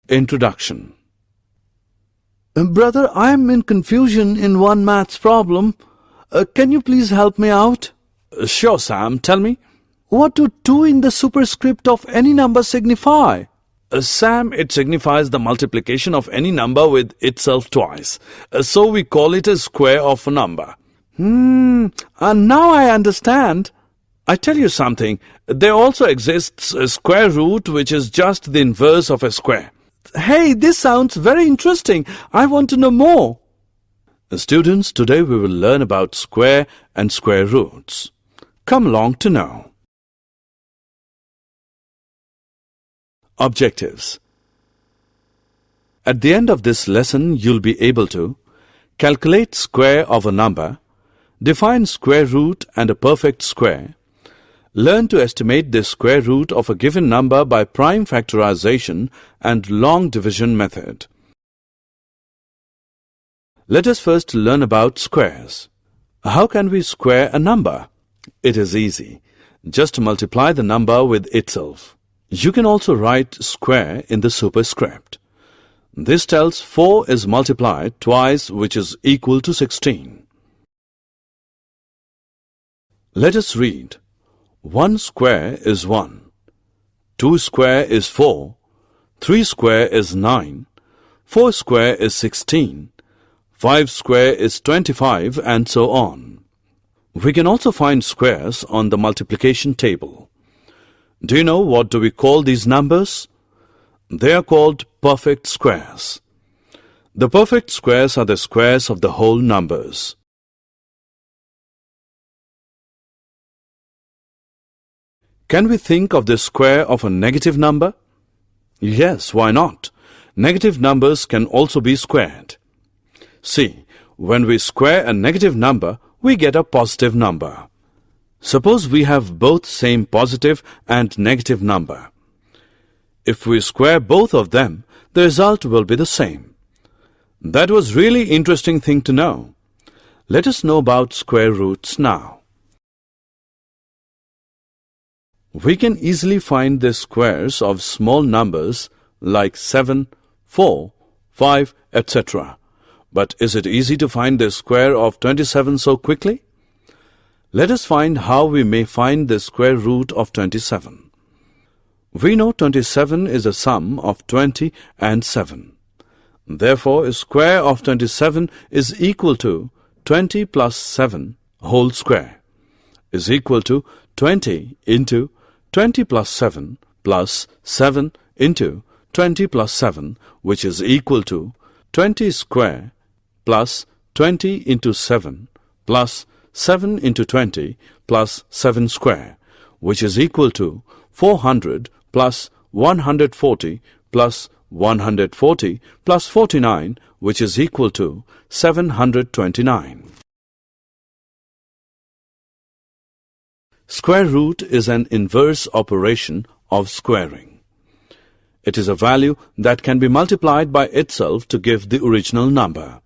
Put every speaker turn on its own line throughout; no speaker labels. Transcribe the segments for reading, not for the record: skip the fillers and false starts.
Introduction.
Brother, I am in confusion in one maths problem. Can you please help me out?
Sure, Sam. Tell me.
What do 2 in the superscript of any number signify?
Sam, it signifies the multiplication of any number with itself twice. So we call it a square of a number.
Now I understand.
I tell you something. There also exists a square root which is just the inverse of a square.
Hey, this sounds very interesting. I want to know more.
Students, today we will learn about square and square roots. Come along to know. Objectives. At the end of this lesson, you'll be able to calculate square of a number, define square root and a perfect square, learn to estimate the square root of a given number by prime factorization and long division method. Let us first learn about squares. How can we square a number? It is easy. Just multiply the number with itself. You can also write square in the superscript. This tells 4 is multiplied twice, which is equal to 16. Let us read. 1 square is 1. 2 square is 4. 3 square is 9. 4 square is 16. 5 square is 25, and so on. We can also find squares on the multiplication table. Do you know what do we call these numbers? They are called perfect squares. The perfect squares are the squares of the whole numbers. Can we think of the square of a negative number? Yes, why not? Negative numbers can also be squared. See, when we square a negative number, we get a positive number. Suppose we have both same positive and negative number. If we square both of them, the result will be the same. That was really interesting thing to know. Let us know about square roots now. We can easily find the squares of small numbers like 7, 4, 5, etc. But is it easy to find the square of 27 so quickly? Let us find how we may find the square root of 27. We know 27 is a sum of 20 and 7. Therefore, a square of 27 is equal to 20 plus 7 whole square is equal to 20 into 20 plus 7 plus 7 into 20 plus 7, which is equal to 20 square plus 20 into 7 plus 7 into 20 plus 7 square, which is equal to 400 plus 140 plus 140 plus 49, which is equal to 729. Square root is an inverse operation of squaring. It is a value that can be multiplied by itself to give the original number.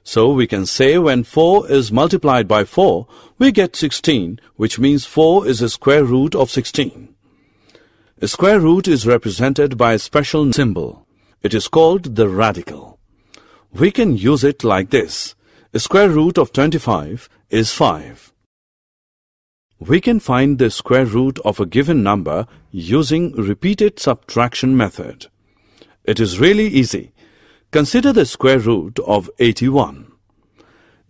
So we can say when 4 is multiplied by 4, we get 16, which means 4 is a square root of 16. A square root is represented by a special symbol. It is called the radical. We can use it like this. A square root of 25 is 5. We can find the square root of a given number using repeated subtraction method. It is really easy. Consider the square root of 81.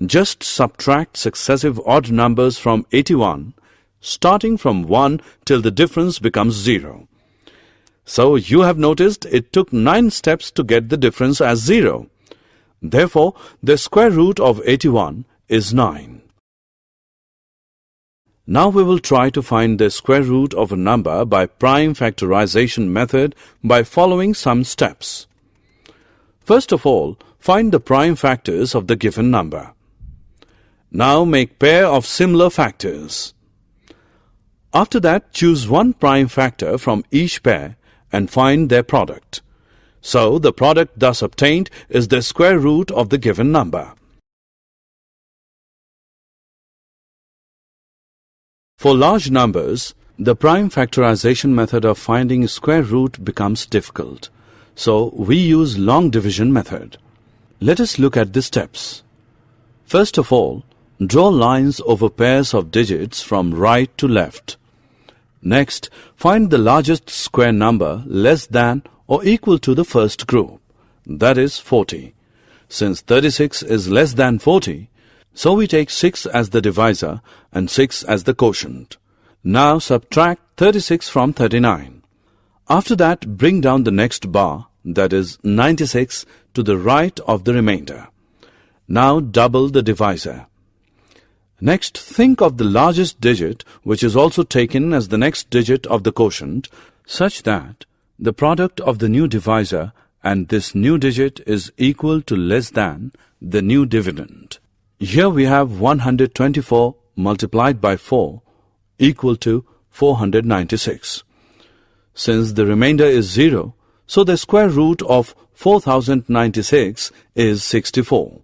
Just subtract successive odd numbers from 81, starting from 1 till the difference becomes 0. So you have noticed it took 9 steps to get the difference as 0. Therefore, the square root of 81 is 9. Now we will try to find the square root of a number by prime factorization method by following some steps. First of all, find the prime factors of the given number. Now make pair of similar factors. After that, choose one prime factor from each pair and find their product. So the product thus obtained is the square root of the given number. For large numbers, the prime factorization method of finding square root becomes difficult. So we use long division method. Let us look at the steps. First of all, draw lines over pairs of digits from right to left. Next, find the largest square number less than or equal to the first group, that is 40. Since 36 is less than 40, so we take 6 as the divisor and 6 as the quotient. Now subtract 36 from 39. After that, bring down the next bar, that is 96, to the right of the remainder. Now double the divisor. Next, think of the largest digit, which is also taken as the next digit of the quotient, such that the product of the new divisor and this new digit is equal to less than the new dividend. Here we have 124 multiplied by 4 equal to 496. Since the remainder is 0, so the square root of 4096 is 64.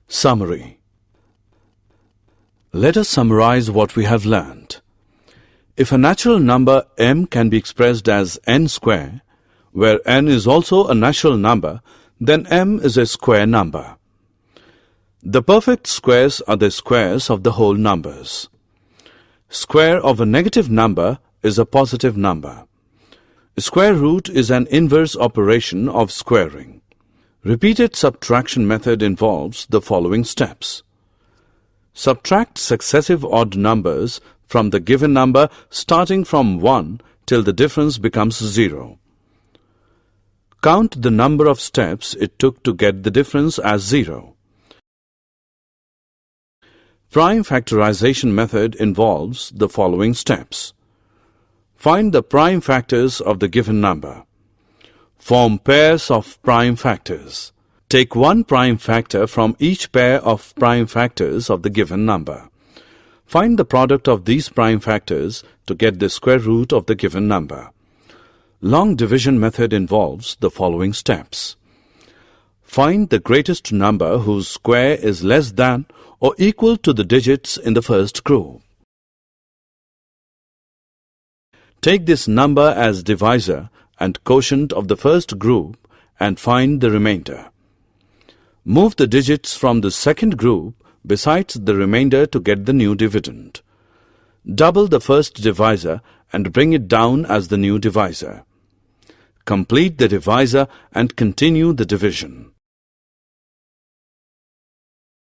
Summary. Let us summarize what we have learned. If a natural number m can be expressed as n square, where n is also a natural number, then m is a square number. The perfect squares are the squares of the whole numbers. Square of a negative number is a positive number. Square root is an inverse operation of squaring. Repeated subtraction method involves the following steps. Subtract successive odd numbers from the given number starting from 1 till the difference becomes 0. Count the number of steps it took to get the difference as 0. Prime factorization method involves the following steps. Find the prime factors of the given number. Form pairs of prime factors. Take one prime factor from each pair of prime factors of the given number. Find the product of these prime factors to get the square root of the given number. Long division method involves the following steps. Find the greatest number whose square is less than or equal to the digits in the first group. Take this number as divisor and quotient of the first group and find the remainder. Move the digits from the second group besides the remainder to get the new dividend. Double the first divisor and bring it down as the new divisor. Complete the divisor and continue the division.